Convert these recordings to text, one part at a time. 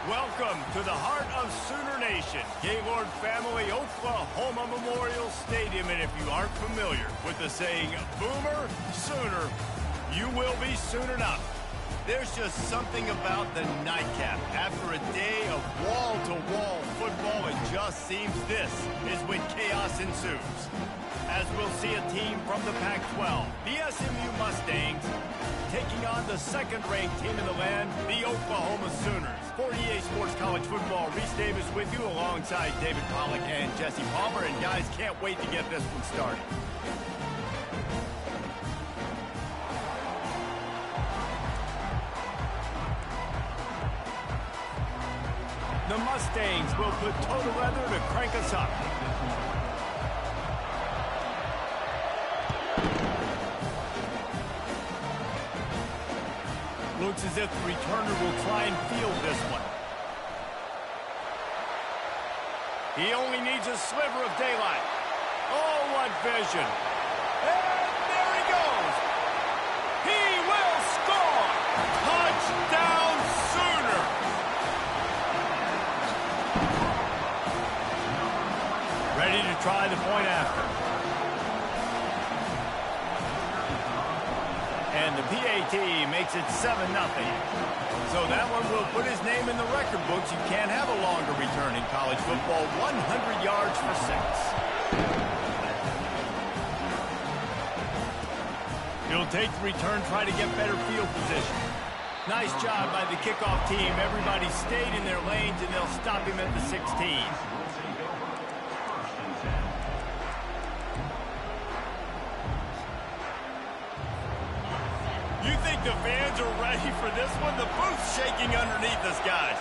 Welcome to the heart of Sooner Nation, Gaylord Family Oklahoma Memorial Stadium. And if you aren't familiar with the saying, Boomer Sooner, you will be soon enough. There's just something about the nightcap. After a day of wall-to-wall football, it just seems this is when chaos ensues. As we'll see a team from the Pac-12, the SMU Mustangs, taking on the second-ranked team in the land, the Oklahoma Sooners. For EA Sports College Football, Reese Davis with you alongside David Pollack and Jesse Palmer. And guys, can't wait to get this one started. The Mustangs will put total leather to crank us up. Looks as if the returner will try and field this one. He only needs a sliver of daylight. Oh, what vision. And there he goes. He will score. Touchdown Sooner. Ready to try the point after. And the PAT makes it 7-0. So that one will put his name in the record books. You can't have a longer return in college football. 100 yards for 6. He'll take the return, try to get better field position. Nice job by the kickoff team. Everybody stayed in their lanes, and they'll stop him at the 16. You think the fans are ready for this one? The booth's shaking underneath us, guys.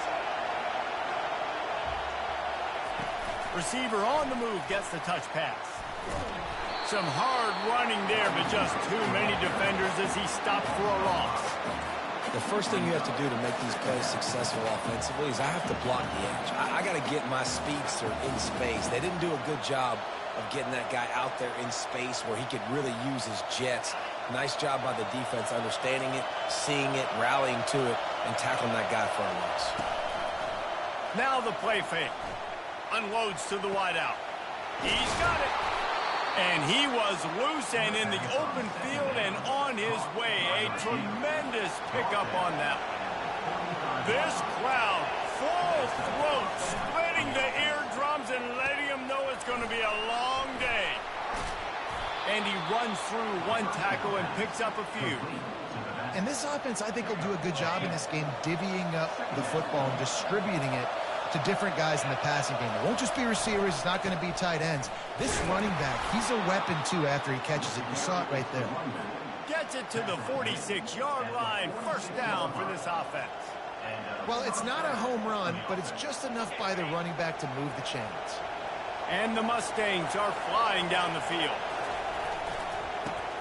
Receiver on the move gets the touch pass. Some hard running there, but just too many defenders as he stopped for a loss. The first thing you have to do to make these plays successful offensively is I have to block the edge. I got to get my speedster in space. They didn't do a good job of getting that guy out there in space where he could really use his jets. Nice job by the defense understanding it, seeing it, rallying to it, and tackling that guy for a loss. Now the play fake. Unloads to the wideout. He's got it. And he was loose and in the open field and on his way. A tremendous pickup on that one. This crowd, full throat, splitting the eardrums and letting them know it's going to be a long day. And he runs through one tackle and picks up a few. And this offense, I think, will do a good job in this game divvying up the football and distributing it to different guys in the passing game. It won't just be receivers. It's not going to be tight ends. This running back, he's a weapon, too, after he catches it. You saw it right there. Gets it to the 46-yard line. First down for this offense. Well, it's not a home run, but it's just enough by the running back to move the chains. And the Mustangs are flying down the field.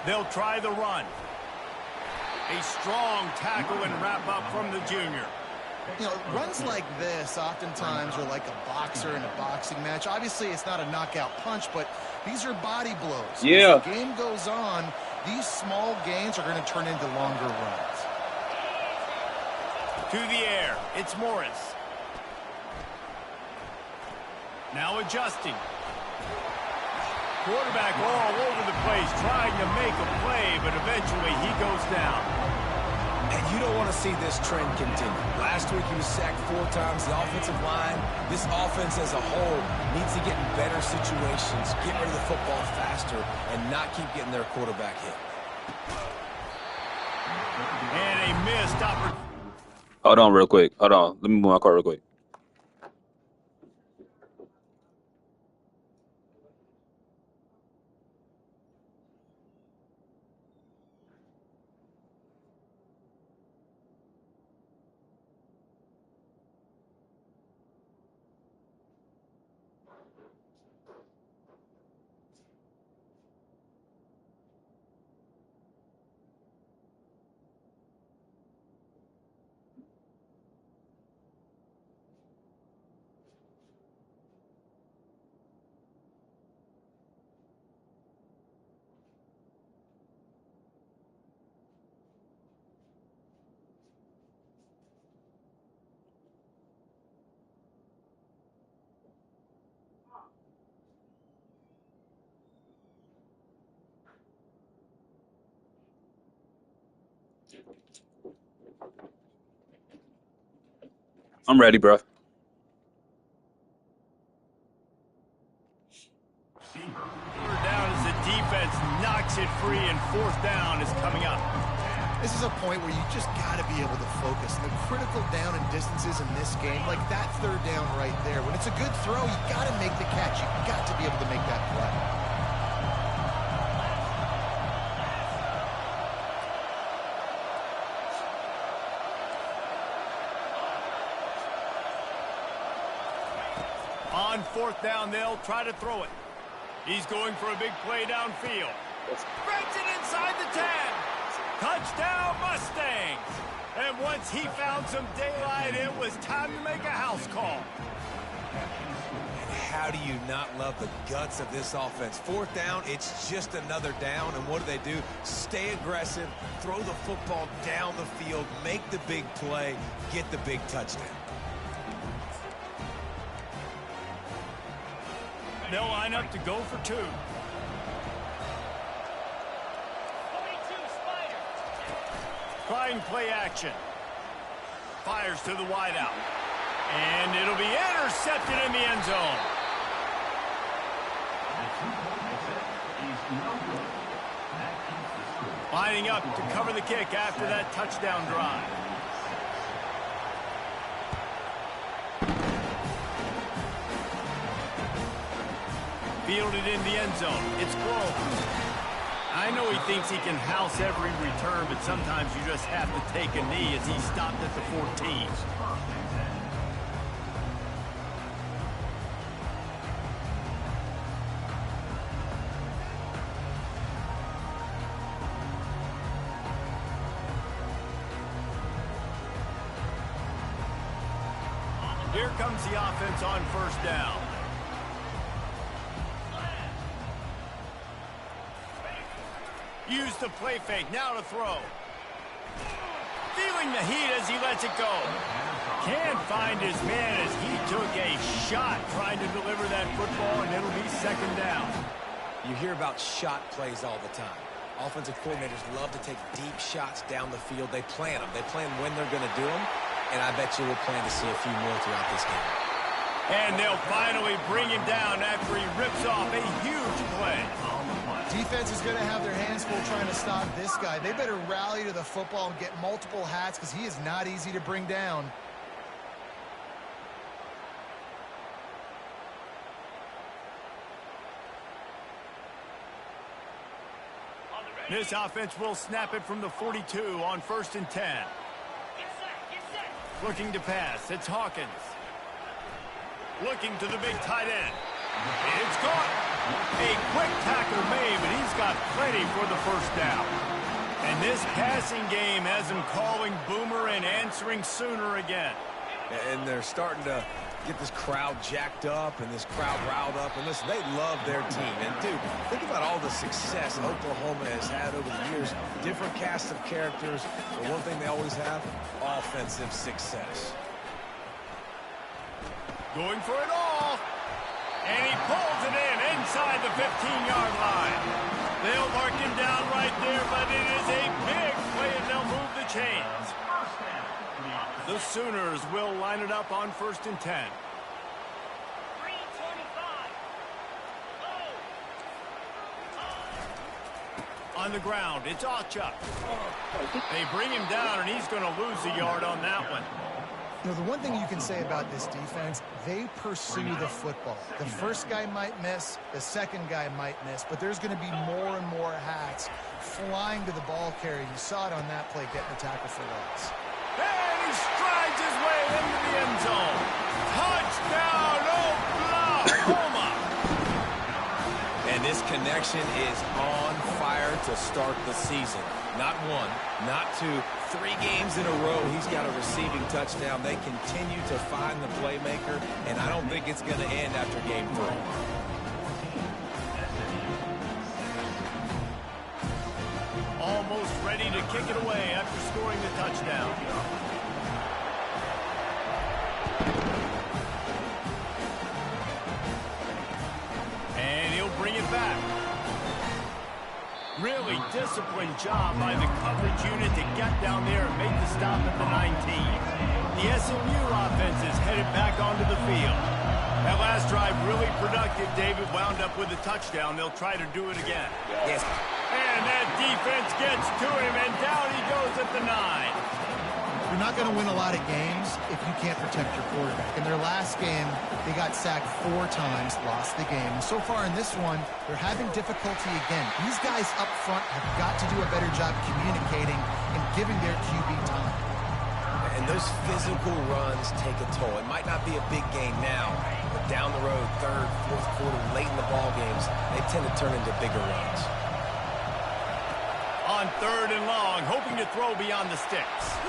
They'll try the run. A strong tackle and wrap up from the junior. You know, runs like this oftentimes are like a boxer in a boxing match. Obviously, it's not a knockout punch, but these are body blows. Yeah. As the game goes on, these small gains are going to turn into longer runs. To the air, it's Morris. Now adjusting. Quarterback all over the place, trying to make a play, but eventually he goes down. And you don't want to see this trend continue. Last week he was sacked 4 times. The offensive line, this offense as a whole, needs to get in better situations, get rid of the football faster, and not keep getting their quarterback hit. And a missed opportunity. Hold on real quick. Hold on. Let me move my car real quick. I'm ready, bro. Down as the defense knocks it free, and fourth down is coming up. This is a point where you just got to be able to focus. And the critical down and distances in this game, like that third down right there, when it's a good throw, you got to make the catch. You got to be able to make that play. On fourth down, they'll try to throw it. He's going for a big play downfield. Spreads it inside the 10. Touchdown, Mustangs. And once he found some daylight, it was time to make a house call. And how do you not love the guts of this offense? Fourth down, it's just another down. And what do? Stay aggressive, throw the football down the field, make the big play, get the big touchdown. They'll line up to go for two. Trying play action. Fires to the wideout. And it'll be intercepted in the end zone. Lining up to cover the kick after that touchdown drive. Fielded in the end zone. It's close. I know he thinks he can house every return, but sometimes you just have to take a knee as he stopped at the 14. Here comes the offense on first down. Use the play fake, now to throw. Feeling the heat as he lets it go. Can't find his man as he took a shot trying to deliver that football, and it'll be second down. You hear about shot plays all the time. Offensive coordinators love to take deep shots down the field. They plan them. They plan when they're going to do them, and I bet you we'll plan to see a few more throughout this game. And they'll finally bring him down after he rips off a huge play. Defense is going to have their hands full trying to stop this guy. They better rally to the football and get multiple hats because he is not easy to bring down. This offense will snap it from the 42 on 1st and 10. Looking to pass. It's Hawkins. Looking to the big tight end. It's caught. A quick tackle made, but he's got plenty for the first down. And this passing game has him calling Boomer and answering Sooner again. And they're starting to get this crowd jacked up and this crowd riled up. And listen, they love their team. And, dude, think about all the success Oklahoma has had over the years. Different cast of characters. But one thing they always have, offensive success. Going for it all. And he pulls it in inside the 15-yard line. They'll mark him down right there, but it is a big play, and they'll move the chains. The Sooners will line it up on 1st and 10. On the ground, it's Ochuk. They bring him down, and he's going to lose a yard on that one. You know, the one thing you can say about this defense, they pursue the football. The first guy might miss, the second guy might miss, but there's going to be more and more hats flying to the ball carrier. You saw it on that play, getting the tackle for loss. And he strides his way into the end zone. Touchdown, Oklahoma! And this connection is on fire to start the season. Not one, not two, 3 games in a row he's got a receiving touchdown. They continue to find the playmaker, and I don't think it's going to end after game 3. Almost ready to kick it away after scoring the touchdown. And he'll bring it back. Really disciplined job by the coverage unit to get down there and make the stop at the 19. The SMU offense is headed back onto the field. That last drive really productive. David wound up with a touchdown. They'll try to do it again. Yes. And that defense gets to him, and down he goes at the 9. You're not going to win a lot of games if you can't protect your quarterback. In their last game, they got sacked 4 times, lost the game. And so far in this one, they're having difficulty again. These guys up front have got to do a better job communicating and giving their QB time. And those physical runs take a toll. It might not be a big game now, but down the road, third, fourth quarter, late in the ball games, they tend to turn into bigger runs. On 3rd and long, hoping to throw beyond the sticks.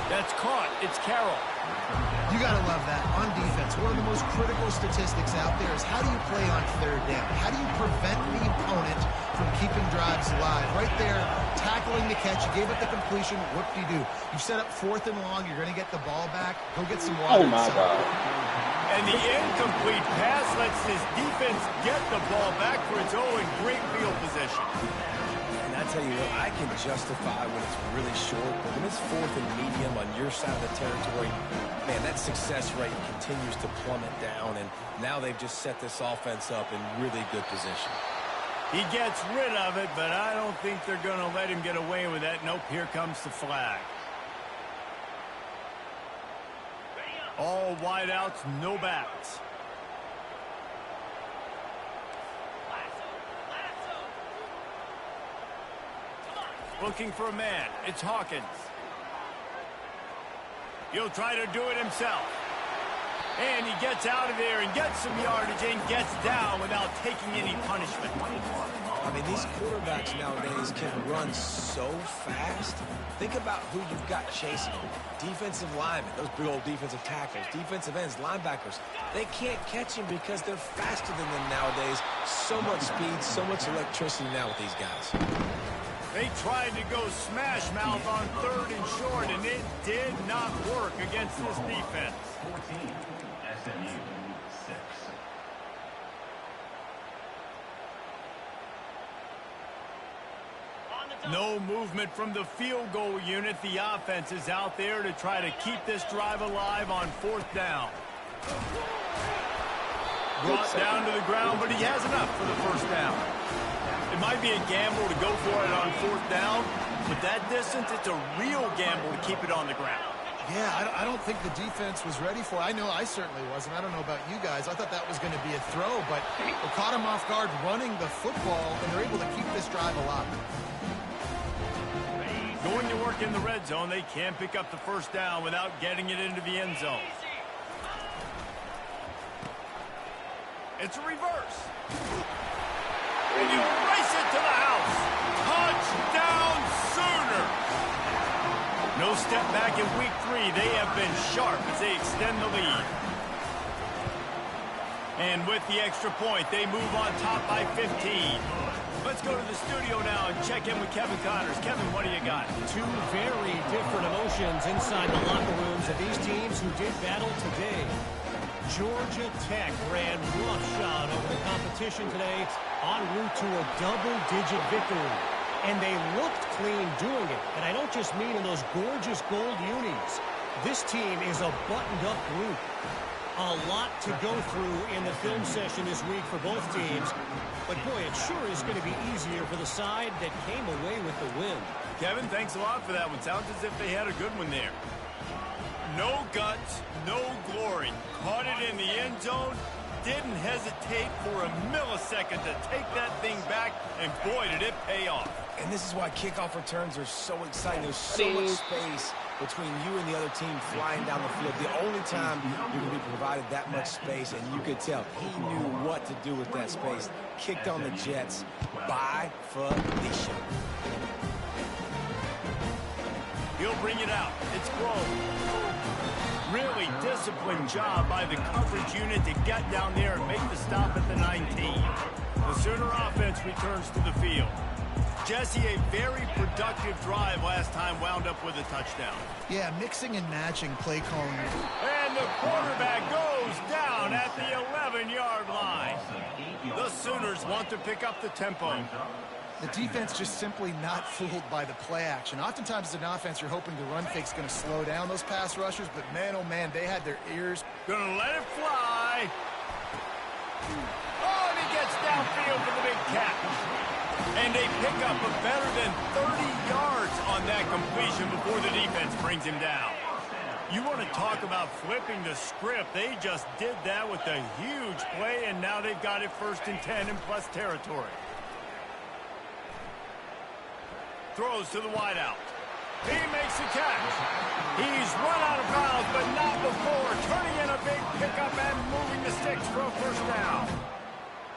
That's caught. It's Carroll. You got to love that. On defense, one of the most critical statistics out there is how do you play on 3rd down? How do you prevent the opponent from keeping drives alive? Right there, tackling the catch. You gave up the completion. Whoop-de-doo. You set up 4th and long. You're going to get the ball back. Go get some water. Oh, my God. And the incomplete pass lets this defense get the ball back for its own great field position. I tell you what, I can justify when it's really short, but when it's 4th and medium on your side of the territory, man, that success rate continues to plummet down, and now they've just set this offense up in really good position. He gets rid of it, but I don't think they're going to let him get away with that. Nope, here comes the flag. All wideouts, no backs. Looking for a man. It's Hawkins. He'll try to do it himself. And he gets out of there and gets some yardage and gets down without taking any punishment. I mean, these quarterbacks nowadays can run so fast. Think about who you've got chasing them. Defensive linemen, those big old defensive tackles, defensive ends, linebackers. They can't catch him because they're faster than them nowadays. So much speed, so much electricity now with these guys. They tried to go smash mouth on 3rd and short, and it did not work against this defense. 14, SMU 6. No movement from the field goal unit. The offense is out there to try to keep this drive alive on 4th down. Brought down to the ground, but he has enough for the 1st down. It might be a gamble to go for it on 4th down, but that distance, it's a real gamble to keep it on the ground. Yeah, I don't think the defense was ready for it. I know I certainly wasn't. I don't know about you guys. I thought that was going to be a throw, but they caught him off guard running the football, and they're able to keep this drive alive. Going to work in the red zone, they can't pick up the 1st down without getting it into the end zone. It's a reverse. And you race it to the house. Touchdown, Sooners! No step back in week 3. They have been sharp as they extend the lead. And with the extra point, they move on top by 15. Let's go to the studio now and check in with Kevin Connors. Kevin, what do you got? 2 very different emotions inside the locker rooms of these teams who did battle today. Georgia Tech ran roughshod over the competition today en route to a double-digit victory. And they looked clean doing it. And I don't just mean in those gorgeous gold unis. This team is a buttoned-up group. A lot to go through in the film session this week for both teams. But, boy, it sure is going to be easier for the side that came away with the win. Kevin, thanks a lot for that one. Sounds as if they had a good one there. No guts, no glory. Caught it in the end zone. Didn't hesitate for a millisecond to take that thing back, and boy, did it pay off. And this is why kickoff returns are so exciting. There's so much space between you and the other team flying down the field. The only time you're going to be provided that much space, and you could tell he knew what to do with that space. Kicked on the Jets by Felicia. He'll bring it out. It's close. Really disciplined job by the coverage unit to get down there and make the stop at the 19. The Sooner offense returns to the field. Jesse, a very productive drive last time, wound up with a touchdown. Yeah, mixing and matching play calling. And the quarterback goes down at the 11-yard line. The Sooners want to pick up the tempo. The defense just simply not fooled by the play action. Oftentimes as an offense, you're hoping the run fake's going to slow down those pass rushers, but man, oh man, they had their ears. Gonna let it fly. Oh, and he gets downfield for the big catch. And they pick up a better than 30 yards on that completion before the defense brings him down. You want to talk about flipping the script. They just did that with a huge play, and now they've got it 1st and 10 in plus territory. Throws to the wideout. He makes the catch. He's run out of bounds, but not before turning in a big pickup and moving the sticks for a 1st down.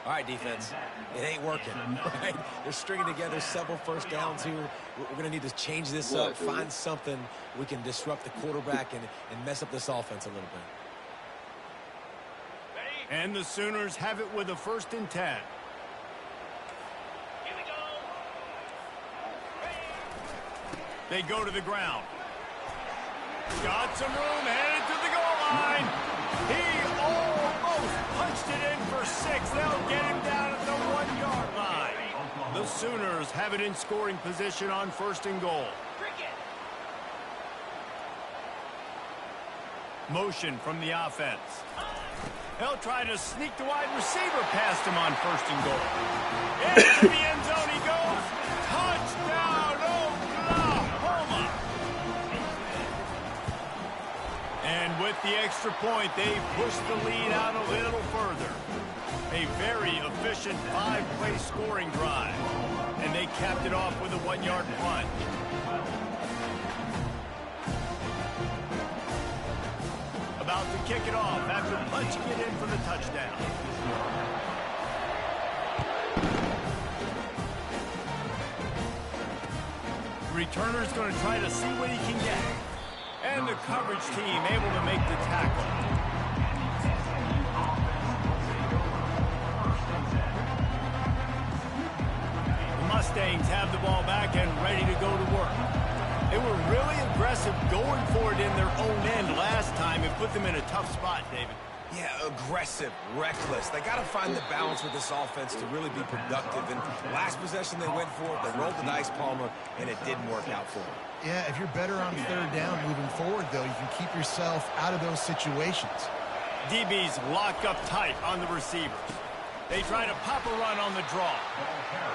All right, defense, it ain't working, right? They're stringing together several 1st downs here. We're going to need to change this up, find something we can disrupt the quarterback and mess up this offense a little bit. And the Sooners have it with a 1st and 10. They go to the ground. Got some room, headed to the goal line. He almost punched it in for 6. They'll get him down at the 1-yard line. The Sooners have it in scoring position on 1st and goal. Motion from the offense. They'll try to sneak the wide receiver past him on 1st and goal. Into the end zone he goes. Touchdown, Oklahoma! And with the extra point, they push the lead out a little further. A very efficient 5-play scoring drive. And they capped it off with a 1-yard punt. About to kick it off after punching it in for the touchdown. Returner's going to try to see what he can get. And the coverage team able to make the tackle. The Mustangs have the ball back and ready to go to work. They were really aggressive going for it in their own end last time and put them in a tough spot, David. Yeah, aggressive, reckless. They got to find the balance with this offense to really be productive. And last possession they went for it, they rolled the dice, Palmer, and it didn't work out for them. Yeah, if you're better on 3rd down moving forward, though, you can keep yourself out of those situations. DBs lock up tight on the receivers. They try to pop a run on the draw.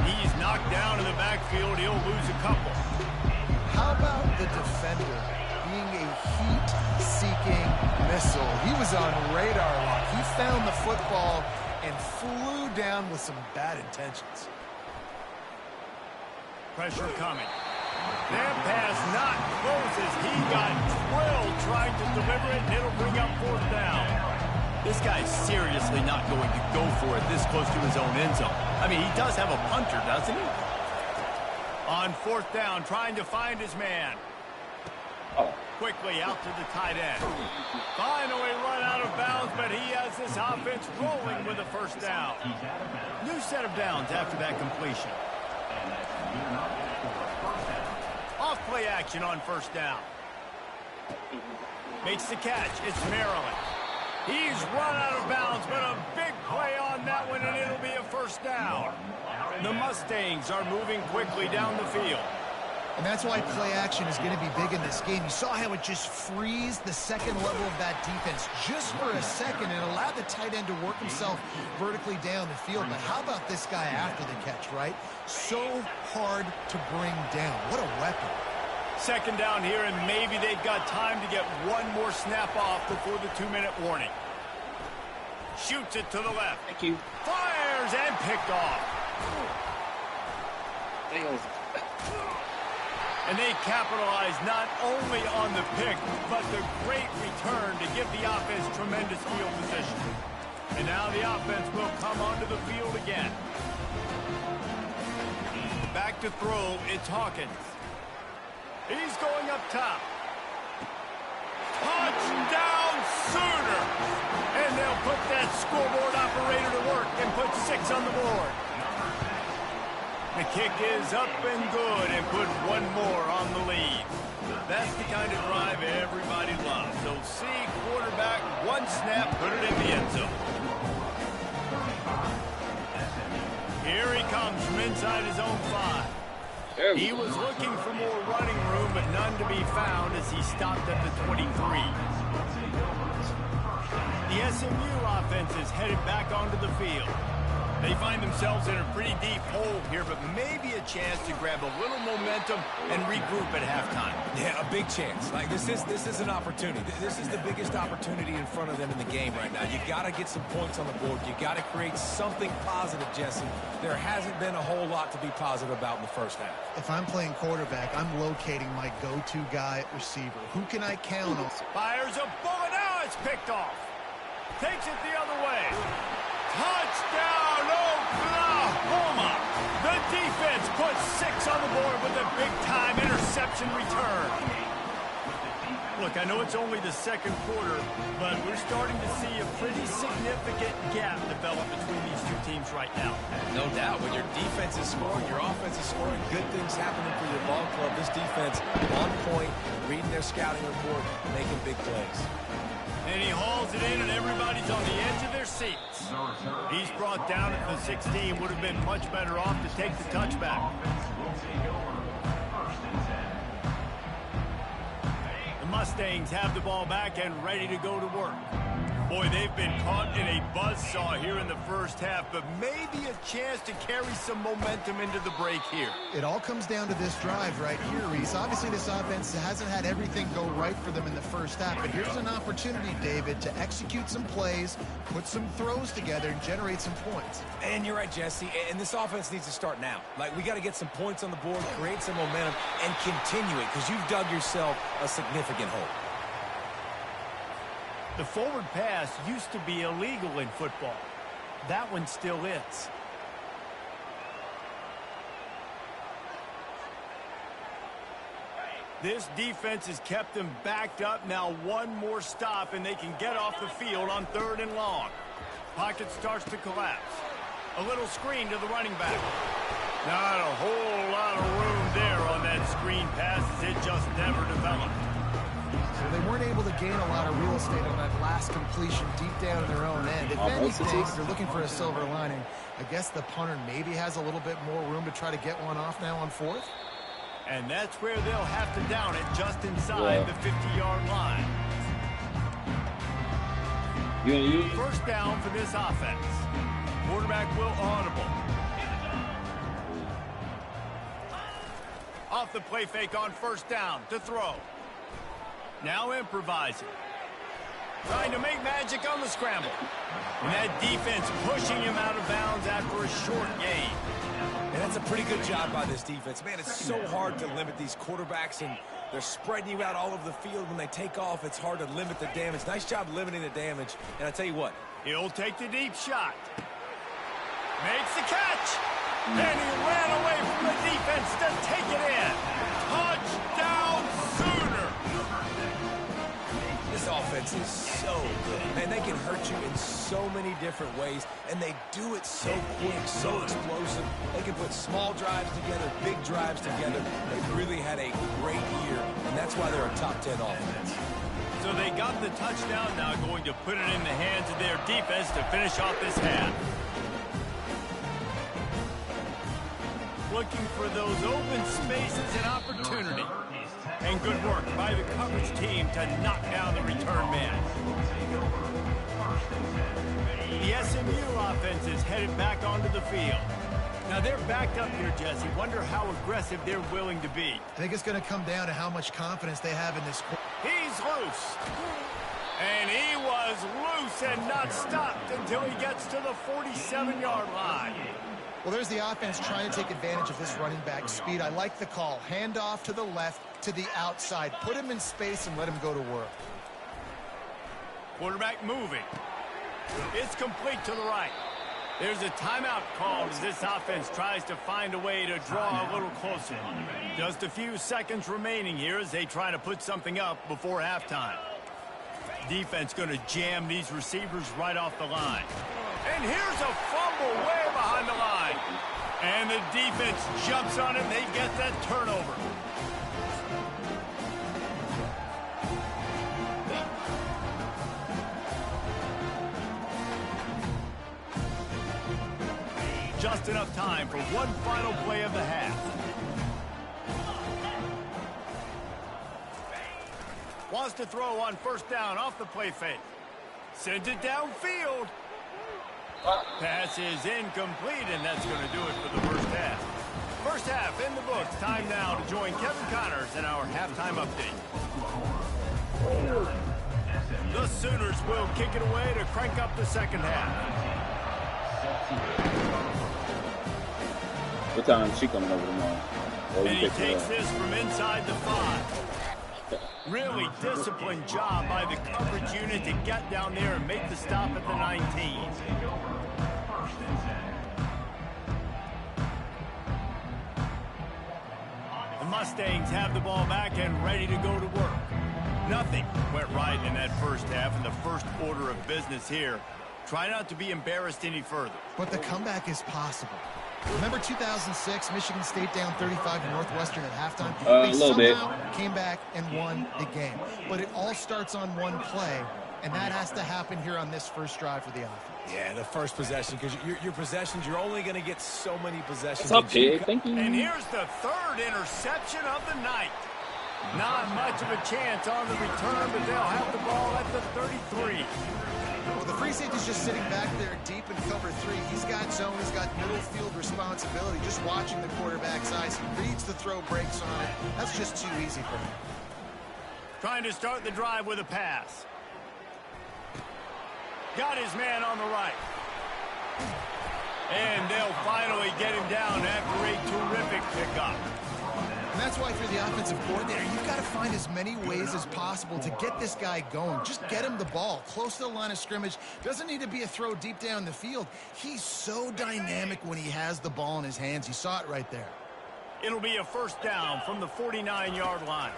He's knocked down in the backfield. He'll lose a couple. How about the defender being a heat-seeking missile? He was on radar lock. He found the football and flew down with some bad intentions. Pressure coming. That pass not close as he got drilled trying to deliver it, and it'll bring up 4th down. This guy's seriously not going to go for it this close to his own end zone. I mean, he does have a punter, doesn't he? On 4th down, trying to find his man. Quickly out to the tight end. Finally run out of bounds, but he has this offense rolling with a 1st down. New set of downs after that completion. Off play action on 1st down. Makes the catch. It's Maryland. He's run out of bounds, but a big play on that one, and it'll be a 1st down. The Mustangs are moving quickly down the field. And that's why play action is going to be big in this game. You saw how it just frees the second level of that defense just for a second and allowed the tight end to work himself vertically down the field. But how about this guy after the catch, right? So hard to bring down. What a weapon. 2nd down here, and maybe they've got time to get one more snap off before the 2-minute warning. Shoots it to the left. Thank you. Fires and picked off. And they capitalize not only on the pick, but the great return to give the offense tremendous field position. And now the offense will come onto the field again. Back to throw, it's Hawkins. He's going up top. Touchdown Sooner! And they'll put that scoreboard operator to work and put 6 on the board. The kick is up and good and put one more on the lead. That's the kind of drive everybody loves. So see quarterback, one snap, put it in the end zone. Here he comes from inside his own 5. He was looking for more running room, but none to be found as he stopped at the 23. The SMU offense is headed back onto the field. They find themselves in a pretty deep hole here, but maybe a chance to grab a little momentum and regroup at halftime. Yeah, a big chance. Like, this is an opportunity. This is the biggest opportunity in front of them in the game right now. You got to get some points on the board. You got to create something positive, Jesse. There hasn't been a whole lot to be positive about in the first half. If I'm playing quarterback, I'm locating my go-to guy at receiver. Who can I count on? Fires a bullet. Now it's picked off. Takes it the other way. Touchdown, Oklahoma! The defense puts 6 on the board with a big-time interception return. Look, I know it's only the second quarter, but we're starting to see a pretty significant gap develop between these two teams right now. No doubt. When your defense is scoring, your offense is scoring, good things happening for your ball club. This defense on point, reading their scouting report, making big plays. And he hauls it in, and everybody's on the edge of their seats. He's brought down at the 16. Would have been much better off to take the touchback. The Mustangs have the ball back and ready to go to work. Boy, they've been caught in a buzzsaw here in the first half, but maybe a chance to carry some momentum into the break here. It all comes down to this drive right here, Reese. Obviously, this offense hasn't had everything go right for them in the first half, but here's an opportunity, David, to execute some plays, put some throws together, and generate some points. And you're right, Jesse, and this offense needs to start now. Like, we got to get some points on the board, create some momentum, and continue it, because you've dug yourself a significant hole. The forward pass used to be illegal in football. That one still is. This defense has kept them backed up. Now one more stop, and they can get off the field on 3rd and long. Pocket starts to collapse. A little screen to the running back. Not a whole lot of room there on that screen pass, as it just never developed. So they weren't able to gain a lot of real estate on that last completion deep down in their own end. If anything, if you're looking for a silver lining, I guess the punter maybe has a little bit more room to try to get one off now on 4th. And that's where they'll have to down it, just inside the 50-yard line. First down for this offense. Quarterback will audible. Off the play fake on first down to throw. Now improvising. Trying to make magic on the scramble. And that defense pushing him out of bounds after a short gain. And that's a pretty good job by this defense. Man, it's so hard to limit these quarterbacks, and they're spreading you out all over the field. When they take off, it's hard to limit the damage. Nice job limiting the damage. And I tell you what. He'll take the deep shot. Makes the catch. And he ran away from the defense to take it in. Touchdown, Sooner. This offense is so good. Man, they can hurt you in so many different ways, and they do it so quick, so explosive. They can put small drives together, big drives together. They've really had a great year, and that's why they're a top 10 offense. So they got the touchdown, now going to put it in the hands of their defense to finish off this half. Looking for those open spaces and opportunity. And good work by the coverage team to knock down the return man. The SMU offense is headed back onto the field. Now they're backed up here, Jesse. Wonder how aggressive they're willing to be. I think it's going to come down to how much confidence they have in this. He's loose. And he was loose and not stopped until he gets to the 47-yard line. Well, there's the offense trying to take advantage of this running back speed. I like the call. Hand off to the left, to the outside. Put him in space and let him go to work. Quarterback moving. It's complete to the right. There's a timeout called as this offense tries to find a way to draw a little closer. Just a few seconds remaining here as they try to put something up before halftime. Defense going to jam these receivers right off the line. And here's a fumble way behind the line. And the defense jumps on it, and they get that turnover. just enough time for one final play of the half. Wants to throw on first down off the play fake. Sends it downfield. Pass is incomplete, and that's going to do it for the first half. First half in the books. Time now to join Kevin Connors in our halftime update. The Sooners will kick it away to crank up the second half. What time is she coming over tomorrow? And he takes this from inside the 5. Really disciplined job by the coverage unit to get down there and make the stop at the 19. The Mustangs have the ball back and ready to go to work. Nothing went right in that first half, and the first order of business here. Try not to be embarrassed any further. But the comeback is possible. Remember 2006, Michigan State down 35 to Northwestern at halftime? They somehow came back and won the game. But it all starts on one play, and that has to happen here on this first drive for the offense. Yeah, the first possession, because your possessions, you're only going to get so many possessions. What's up, Jay? Thank you. And here's the third interception of the night. Not much of a chance on the return, but they'll have the ball at the 33. Well, the free safety's just sitting back there deep in cover 3. He's got zone. He's got middle field responsibility. Just watching the quarterback's eyes. He reads the throw, breaks on it. That's just too easy for him. Trying to start the drive with a pass. Got his man on the right. And they'll finally get him down after a terrific pickup. And that's why, if you're the offensive coordinator, you've got to find as many ways as possible to get this guy going. Just get him the ball close to the line of scrimmage. Doesn't need to be a throw deep down the field. He's so dynamic when he has the ball in his hands. You saw it right there. It'll be a first down from the 49-yard line.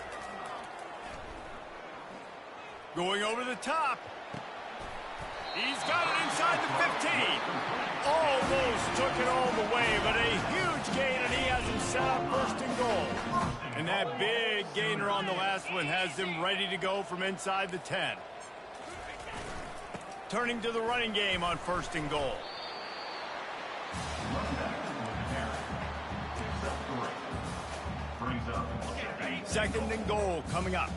Going over the top. He's got it inside the 15. Almost took it all the way, but a huge gain, and he has him set up first and goal. And that big gainer on the last one has them ready to go from inside the 10. Turning to the running game on first and goal. Second and goal coming up.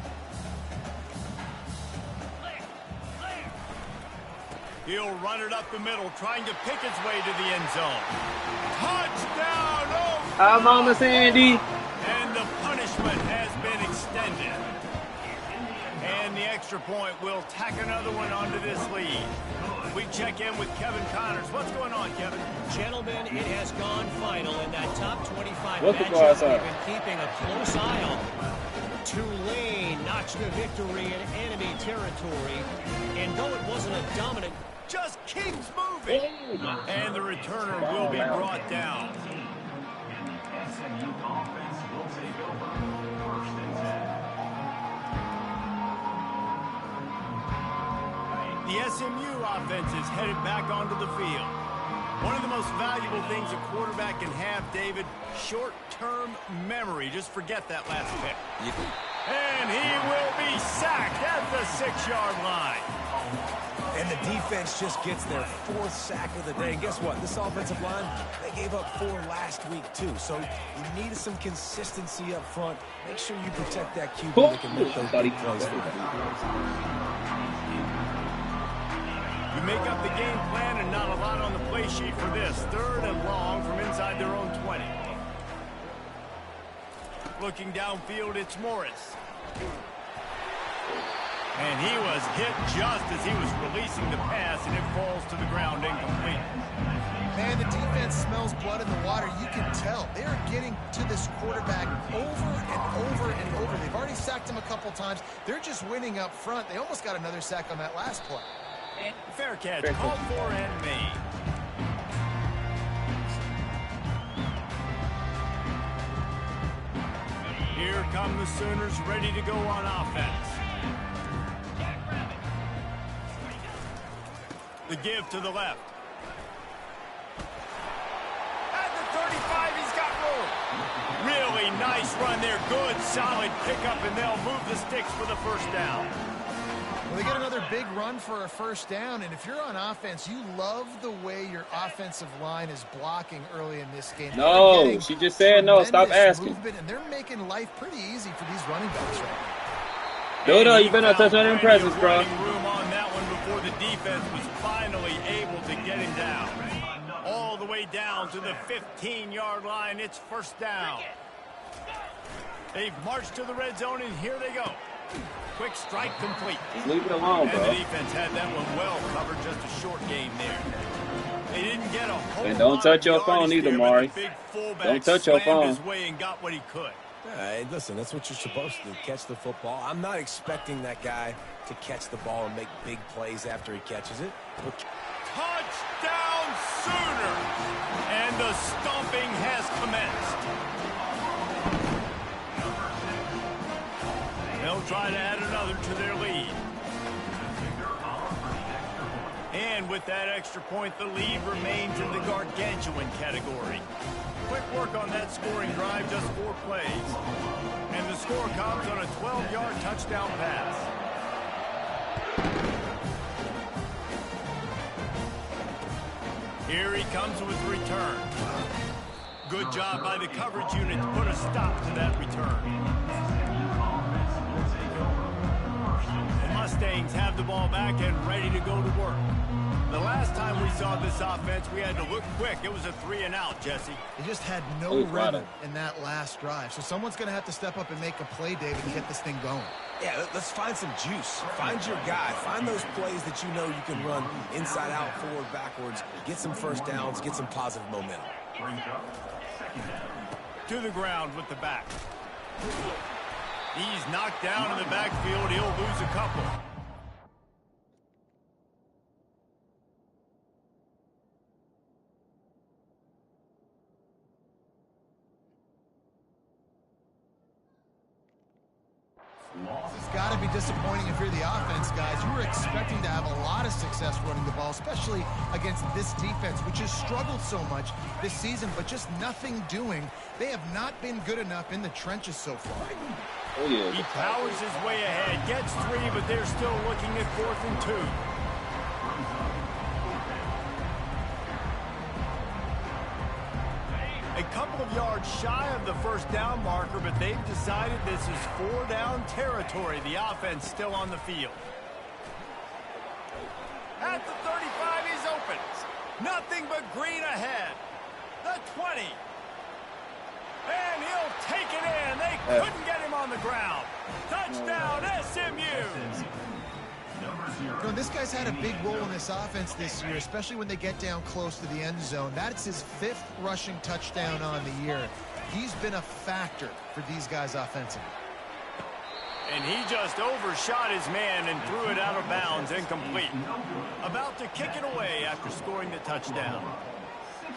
He'll run it up the middle, trying to pick his way to the end zone. Touchdown! Oh, Hi, Mama Sandy. and the punishment has been extended. And the extra point will tack another one onto this lead. We check in with Kevin Connors. What's going on, Kevin? Gentlemen, it has gone final in that top 25 What's the matchup. score, We've been keeping a close eye on. Tulane notched a victory in enemy territory. And though it wasn't a dominant, Just keeps moving. And the returner will be brought down. SMU offense will take over first and 10. The SMU offense is headed back onto the field. One of the most valuable things a quarterback can have, David, short-term memory. Just forget that last pick. And he will be sacked at the 6-yard line. And the defense just gets their 4th sack of the day. And guess what? This offensive line, they gave up 4 last week, too. So you need some consistency up front. Make sure you protect that QB that can make those big plays for you. You make up the game plan and not a lot on the play sheet for this. 3rd and long from inside their own 20. Looking downfield, it's Morris. And he was hit just as he was releasing the pass, and it falls to the ground incomplete. Man, the defense smells blood in the water. You can tell. They are getting to this quarterback over and over and over. They've already sacked him a couple times. They're just winning up front. They almost got another sack on that last play. Fair catch, called for and made. Here come the Sooners ready to go on offense. The give to the left. At the 35, he's got room. Really nice run there. Good, solid pickup, and they'll move the sticks for the first down. Well, they get another big run for a first down, and if you're on offense, you love the way your offensive line is blocking early in this game. No, she just said no. Stop asking. Movement, and they're making life pretty easy for these running backs right now. Dodo, you better not touch on them presses, bro. Room on that one before the defense was finally able to get him down. All the way down to the 15-yard line. It's first down. They've marched to the red zone, and here they go. Quick strike complete. Just leave it alone, bro. And the defense had that one well covered. Just a short game there. They didn't get a whole And don't touch your phone either, Mari. Don't touch your phone. His way and got what he could. Hey, listen, that's what you're supposed to do, catch the football. I'm not expecting that guy to catch the ball and make big plays after he catches it. Touchdown Sooner! And the stomping has commenced. They'll try to add another to their lead. And with that extra point, the lead remains in the gargantuan category. Quick work on that scoring drive, just 4 plays. And the score comes on a 12-yard touchdown pass. Here he comes with return. Good job by the coverage unit to put a stop to that return. The Mustangs have the ball back and ready to go to work. The last time we saw this offense, we had to look quick. It was a 3-and-out, Jesse. They just had no rhythm in that last drive. So someone's going to have to step up and make a play, David, and get this thing going. Yeah, let's find some juice. Find your guy. Find those plays that you know you can run inside out, forward, backwards. Get some first downs. Get some positive momentum. To the ground with the back. He's knocked down in the backfield. He'll lose a couple. It's got to be disappointing if you're the offense, guys. You were expecting to have a lot of success running the ball, especially against this defense, which has struggled so much this season, but just nothing doing. They have not been good enough in the trenches so far. Oh, yeah. He powers his way ahead, gets 3, but they're still looking at 4th and 2. A couple of yards shy of the first down marker, but they've decided this is 4-down territory. The offense still on the field. At the 35, he's open. Nothing but green ahead. The 20. And he'll take it in. They couldn't get him on the ground. Touchdown, SMU. You know, this guy's had a big role in this offense this year, especially when they get down close to the end zone. That's his 5th rushing touchdown on the year. He's been a factor for these guys offensively. And he just overshot his man and threw it out of bounds, incomplete. About to kick it away after scoring the touchdown.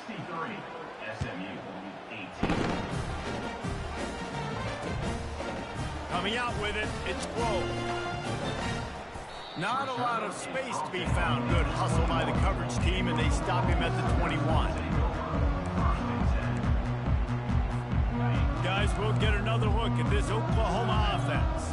63, SMU 18. Coming out with it, it's Glow. Not a lot of space to be found. Good hustle by the coverage team, and they stop him at the 21. Guys, we'll get another look at this Oklahoma offense.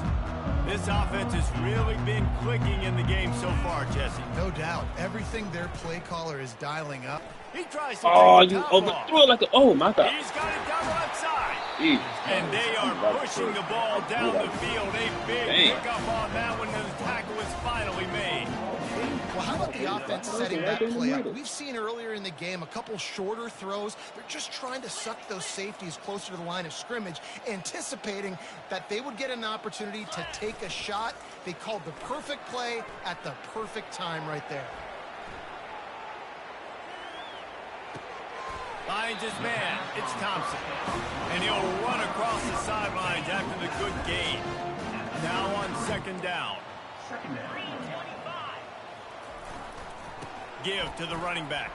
This offense has really been clicking in the game so far, Jesse. No doubt. Everything their play caller is dialing up. He tries to take the top off. Threw it like a, oh, my God. He's got it down the left side. Jeez. And they are pushing the ball down the field. A big pickup on that one, and the tackle is finally made. Well, how about the offense setting that play up? We've seen earlier in the game a couple shorter throws. They're just trying to suck those safeties closer to the line of scrimmage, anticipating that they would get an opportunity to take a shot. They called the perfect play at the perfect time right there. Finds his man. It's Thompson. And he'll run across the sidelines after the good gain. Now on 2nd down. Give to the running back.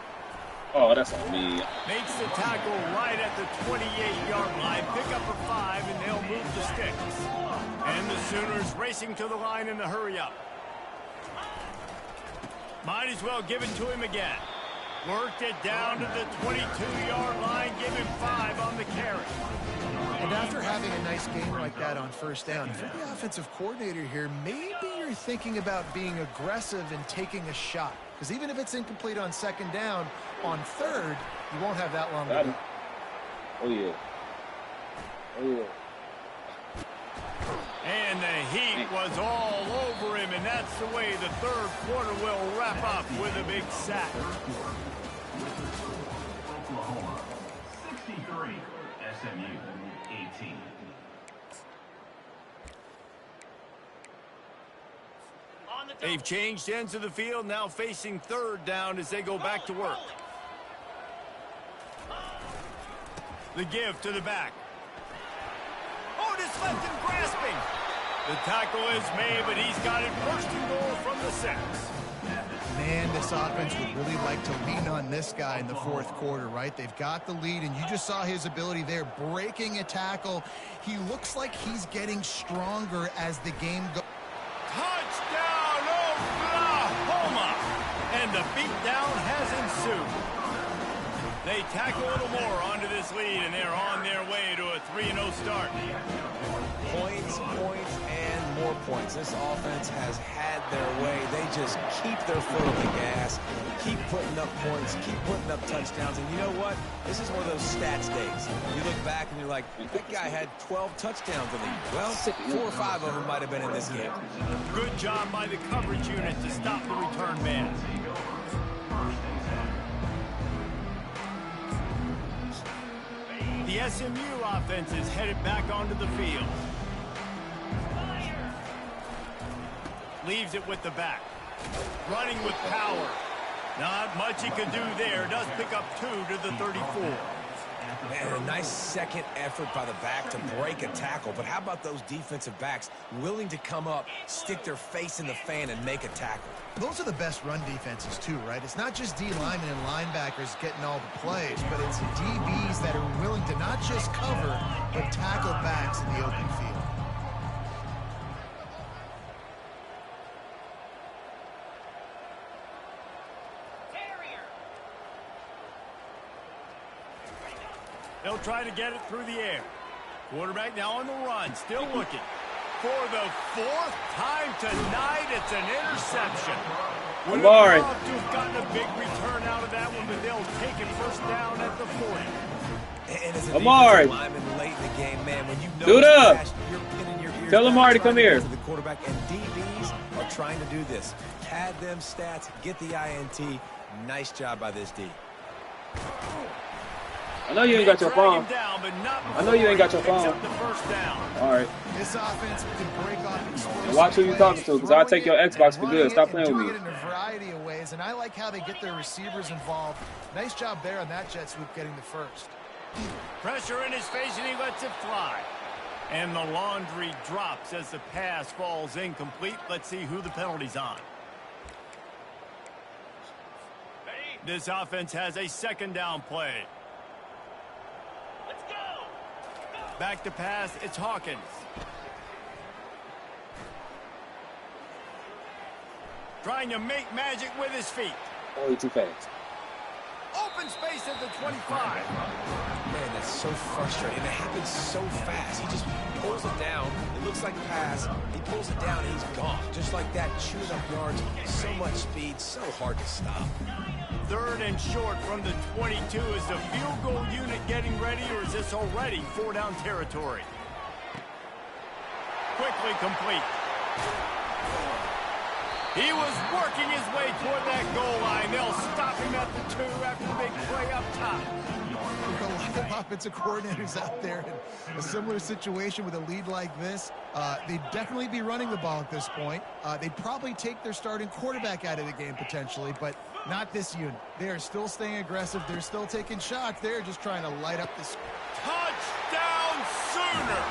Oh, that's on me. Makes the tackle right at the 28-yard line. Pick up a 5, and they'll move the sticks. And the Sooners racing to the line in the hurry-up. Might as well give it to him again. Worked it down to the 22-yard line, give him 5 on the carry. And after having a nice game like that on first down, if you're the offensive coordinator here, maybe you're thinking about being aggressive and taking a shot. Because even if it's incomplete on second down, on third, you won't have that long to go. Oh, yeah. Oh, yeah. And the heat was all over him, and that's the way the third quarter will wrap up with a big sack. Oklahoma 63, SMU 18. They've changed ends of the field, now facing third down as they go back to work. The give to the back. Otis left him grasping. The tackle is made, but he's got it first and goal from the 6. Man, this offense would really like to lean on this guy in the fourth quarter, right? They've got the lead, and you just saw his ability there, breaking a tackle. He looks like he's getting stronger as the game goes. Touchdown, Oklahoma! And the beatdown has ensued. They tack a little more onto this lead, and they're on their way to a 3-0 start. Points, and more points. This offense has had their way. They just keep their foot on the gas, keep putting up points, keep putting up touchdowns. And you know what? This is one of those stats days. You look back and you're like, that guy had 12 touchdowns in the year. Well, 4 or 5 of them might have been in this game. Good job by the coverage unit to stop the return man. The SMU offense is headed back onto the field. Leaves it with the back. Running with power. Not much he could do there. Does pick up 2 to the 34. Man, a nice second effort by the back to break a tackle. But how about those defensive backs willing to come up, stick their face in the fan, and make a tackle? Those are the best run defenses too, right? It's not just D linemen and linebackers getting all the plays, but it's DBs that are willing to not just cover, but tackle backs in the open field. They'll try to get it through the air. Quarterback now on the run, still looking. For the 4th time tonight, it's an interception. Would have loved to have gotten a big return out of that one, but they'll take it first down at the 40. And as a defensive lineman late in the game, man, when you know Dude, you're pinning your ears. tell Amari to come here. The quarterback and DBs are trying to do this. Pad them stats, get the INT. Nice job by this D. I know you ain't got your phone. I know you ain't got your phone. All right. This offense can break off explosive Watch who you talking to, because I'll take your Xbox for good. Stop playing with me. Doing it in a variety of ways, and I like how they get their receivers involved. Nice job there on that jet sweep getting the first. Pressure in his face, and he lets it fly. And the laundry drops as the pass falls incomplete. Let's see who the penalty's on. This offense has a second down play. Back to pass, it's Hawkins. Trying to make magic with his feet. Oh, he's too fast. Open space at the 25. Man, that's so frustrating. It happens so fast. He just pulls it down. It looks like a pass. He pulls it down, and he's gone. Just like that, chewing up yards. So much speed, so hard to stop. 3rd and short from the 22. Is the field goal unit getting ready, or is this already 4-down territory? Quickly complete. He was working his way toward that goal line. They'll stop him at the 2 after the big play up top. A lot of offensive coordinators out there in a similar situation with a lead like this. They'd definitely be running the ball at this point. They'd probably take their starting quarterback out of the game potentially, but not this unit. They are still staying aggressive. They're still taking shots. They're just trying to light up this. Touchdown Sooner!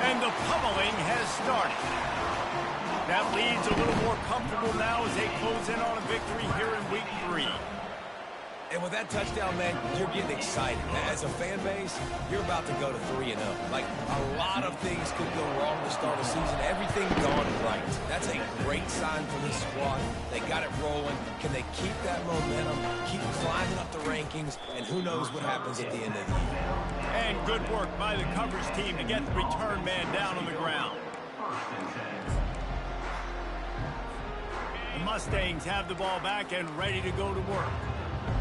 And the pummeling has started. That lead's a little more comfortable now as they close in on a victory here in week 3. And with that touchdown, man, you're getting excited. As a fan base, you're about to go to 3-0. Like, a lot of things could go wrong to start a season. Everything gone right. That's a great sign for this squad. They got it rolling. Can they keep that momentum, keep climbing up the rankings, and who knows what happens at the end of the year. And good work by the coverage team to get the return man down on the ground. The Mustangs have the ball back and ready to go to work.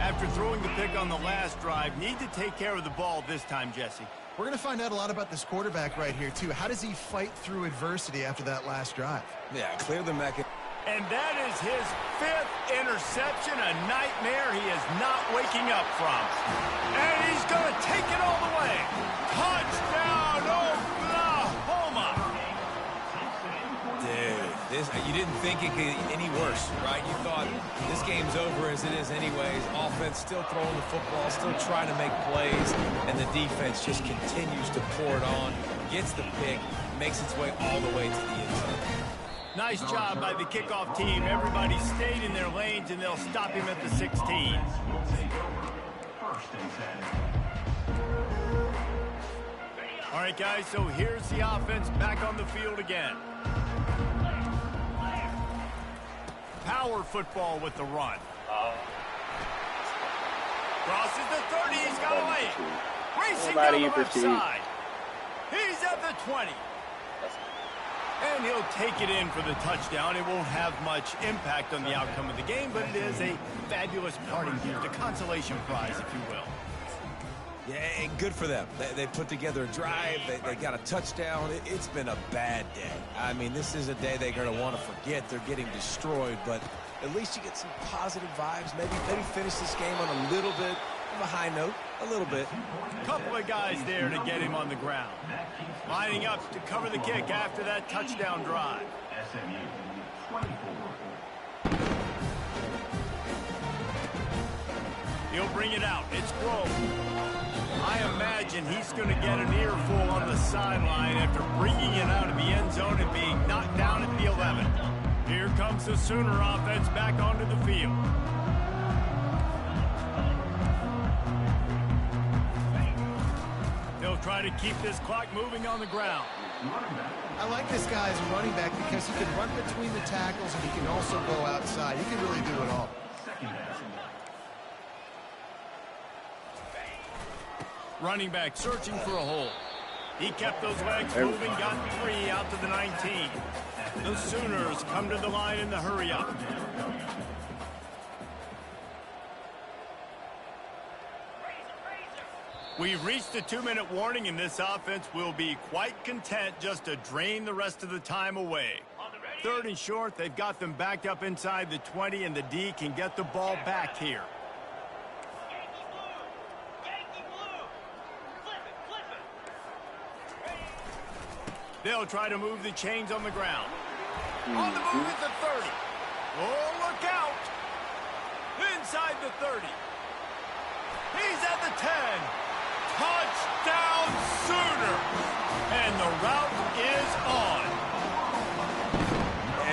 After throwing the pick on the last drive, need to take care of the ball this time, Jesse. We're going to find out a lot about this quarterback right here, too. How does he fight through adversity after that last drive? Yeah, clear the mechanism. And that is his 5th interception, a nightmare he is not waking up from. And he's going to take it all the way. Touchdown, Oklahoma! Dude, you didn't think it could get any worse, right? You thought this game's over as it is anyways. Offense still throwing the football, still trying to make plays, and the defense just continues to pour it on, gets the pick, makes its way all the way to the end zone. Nice job by the kickoff team. Everybody stayed in their lanes, and they'll stop him at the 16. All right, guys, so here's the offense back on the field again. Power football with the run. Crosses the 30. He's got a lane. Racing down the left side. He's at the 20. And he'll take it in for the touchdown. It won't have much impact on the outcome of the game, but it is a fabulous parting gift, a consolation prize, if you will. Yeah, and good for them. They put together a drive. They got a touchdown. It's been a bad day. I mean, this is a day they're going to want to forget. They're getting destroyed, but at least you get some positive vibes. Maybe finish this game on a little bit of a high note, a little bit. Couple of guys there to get him on the ground. Lining up to cover the kick after that touchdown drive. SMU 24. He'll bring it out. It's Grove. I imagine he's going to get an earful on the sideline after bringing it out of the end zone and being knocked down at the 11. Here comes the Sooner offense back onto the field. They'll try to keep this clock moving on the ground. I like this guy as a running back because he can run between the tackles and he can also go outside. He can really do it all. Running back searching for a hole. He kept those legs moving, got 3 out to the 19. The Sooners come to the line in the hurry up. We've reached the 2-minute warning, and this offense will be quite content just to drain the rest of the time away. 3rd and short, they've got them backed up inside the 20, and the D can get the ball back here. They'll try to move the chains on the ground. On the move at the 30. Oh, look out! Inside the 30. He's at the 10. Touchdown Sooner! And the route is on.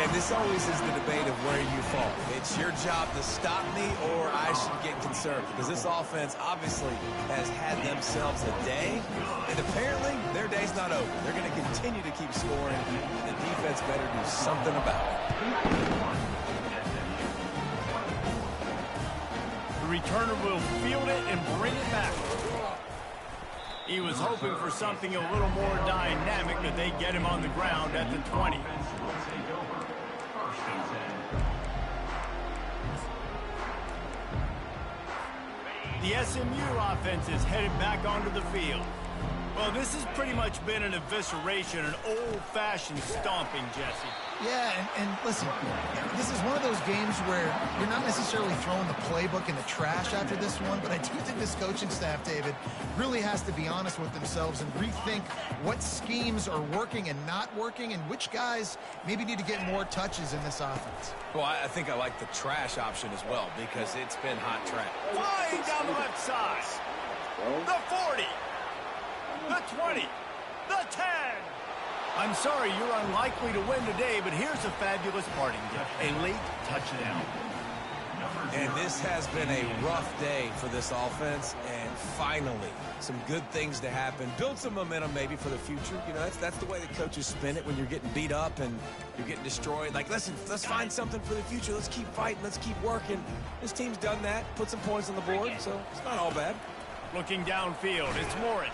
And this always is the debate of where you fall. It's your job to stop me or I should get concerned. Because this offense obviously has had themselves a day. And apparently their day's not over. They're going to continue to keep scoring. And the defense better do something about it. The returner will field it and bring it back. He was hoping for something a little more dynamic, but they get him on the ground at the 20. The SMU offense is headed back onto the field. Well, this has pretty much been an evisceration, an old-fashioned stomping, Jesse. Yeah, and listen, this is one of those games where you're not necessarily throwing the playbook in the trash after this one, but I do think this coaching staff, David, really has to be honest with themselves and rethink what schemes are working and not working and which guys maybe need to get more touches in this offense. Well, I think I like the trash option as well because it's been hot trash. Flying down the left side. The 40. The 20. The 10. I'm sorry, you're unlikely to win today, but here's a fabulous parting gift. A late touchdown. And this has been a rough day for this offense, and finally, some good things to happen. Build some momentum maybe for the future. You know, that's the way the coaches spin it when you're getting beat up and you're getting destroyed. Like, listen, let's find something for the future. Let's keep fighting. Let's keep working. This team's done that, put some points on the board, so it's not all bad. Looking downfield, it's Morris.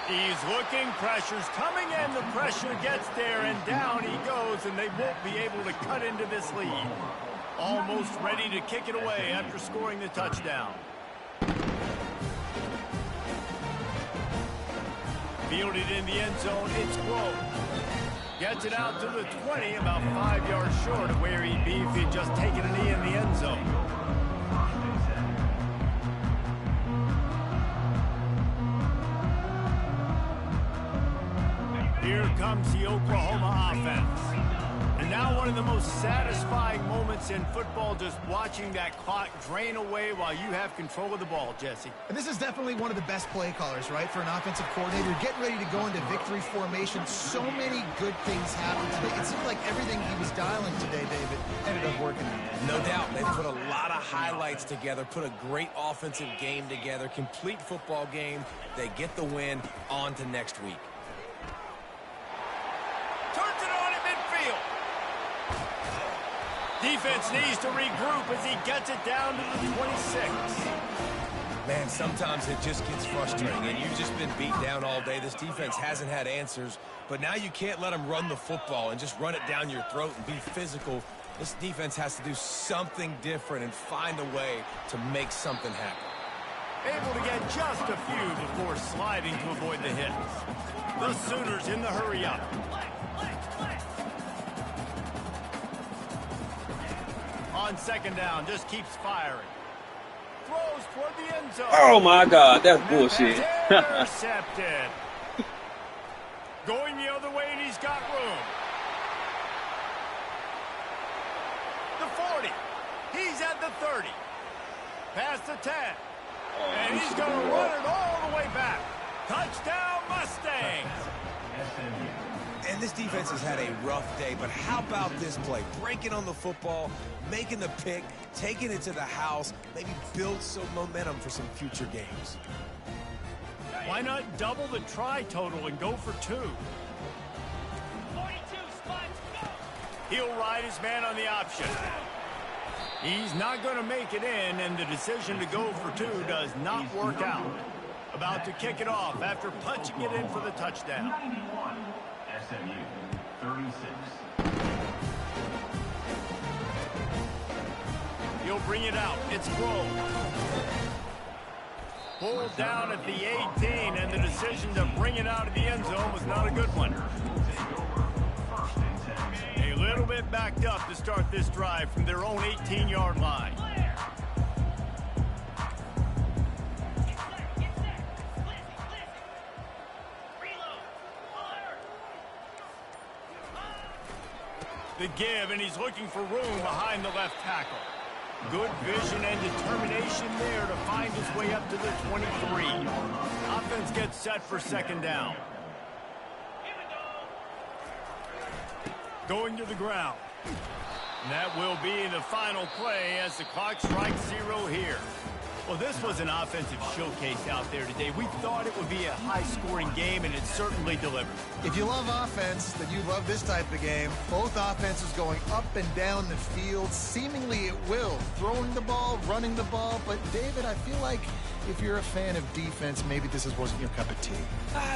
He's looking, pressure's coming in, the pressure gets there, and down he goes, and they won't be able to cut into this lead. Almost ready to kick it away after scoring the touchdown. Fielded in the end zone, it's Grove. Gets it out to the 20, about 5 yards short of where he'd be if he'd just taken a knee in the end zone. Here comes the Oklahoma offense. And now one of the most satisfying moments in football, just watching that clock drain away while you have control of the ball, Jesse. And this is definitely one of the best play callers, right, for an offensive coordinator. Getting ready to go into victory formation. So many good things happened today. It seemed like everything he was dialing today, David, ended up working. No doubt. They put a lot of highlights together, put a great offensive game together, complete football game. They get the win. On to next week. Turns it on in midfield. Defense needs to regroup as he gets it down to the 26. Man, sometimes it just gets frustrating, and you've just been beat down all day. This defense hasn't had answers, but now you can't let them run the football and just run it down your throat and be physical. This defense has to do something different and find a way to make something happen. Able to get just a few before sliding to avoid the hits. The Sooners in the hurry-up. On second down, just keeps firing. Throws toward the end zone. Oh my God, that's bullshit. Intercepted. Going the other way, and he's got room. The 40. He's at the 30. Past the 10. And he's going to run it all the way back. Touchdown, Mustangs. And this defense has had a rough day, but how about this play? Breaking on the football, making the pick, taking it to the house, maybe build some momentum for some future games. Why not double the try total and go for 2? 42 spots, go! He'll ride his man on the option. He's not going to make it in, and the decision to go for 2 does not work out. About to kick it off after punching it in for the touchdown. 91, SMU, 36. He'll bring it out. It's Grove. Pulled down at the 18, and the decision to bring it out of the end zone was not a good one. A little bit backed up to start this drive from their own 18-yard line. The give, and he's looking for room behind the left tackle. Good vision and determination there to find his way up to the 23. Offense gets set for second down. Going to the ground. And that will be the final play as the clock strikes 0 here. Well, this was an offensive showcase out there today. We thought it would be a high-scoring game, and it certainly delivered. If you love offense, then you love this type of game. Both offenses going up and down the field, seemingly at will. Throwing the ball, running the ball. But, David, I feel like if you're a fan of defense, maybe this wasn't your cup of tea.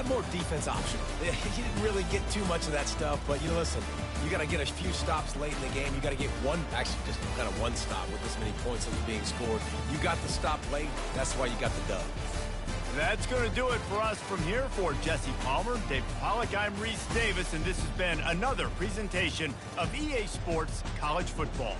More defense optional. You didn't really get too much of that stuff, but, listen, you got to get a few stops late in the game. You got to get just kind of one stop with this many points that was being scored. You got the stop late. That's why you got the dub. That's going to do it for us from here. For Jesse Palmer, Dave Pollack, I'm Reese Davis, and this has been another presentation of EA Sports College Football.